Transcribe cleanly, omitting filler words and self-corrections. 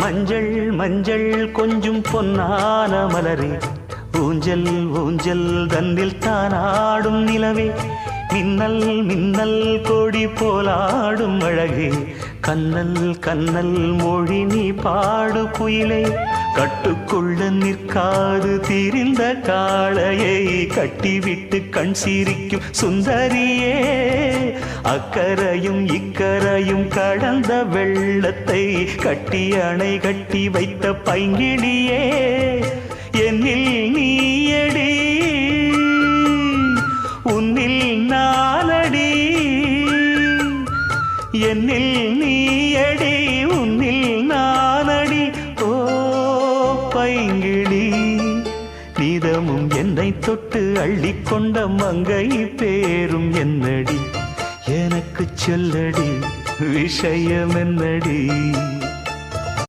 மஞ்சள் மஞ்சள் கொஞ்சம் பொன்னான மலரே, ஊஞ்சல் ஊஞ்சல் தன்னில் தானாடும் நிலவே, மின்னல் மின்னல் கொடி போலாடும் அழகே, கண்ணல் கண்ணல் மொழி நீ பாடு குயிலே, கட்டுக்குள்ள நிற்காது திரிந்த காளையை கட்டிவிட்டு கண் சிரிக்கும் சுந்தரியே, அக்கரையும் இக்கரையும் கடந்த வெள்ளத்தை கட்டி அணை கட்டி வைத்த பைங்கிடியே, என்னில் நீயடி உன்னில் நானடி, என்னில் நீயடி உன்னில் நானடி. ஓ பைங்கிளி, நீதமும் என்னை தொட்டு அள்ளிக்கொண்ட மங்கை பேரும் என்னடி, எனக்கு சொல்லடி விஷயம் என்னடி.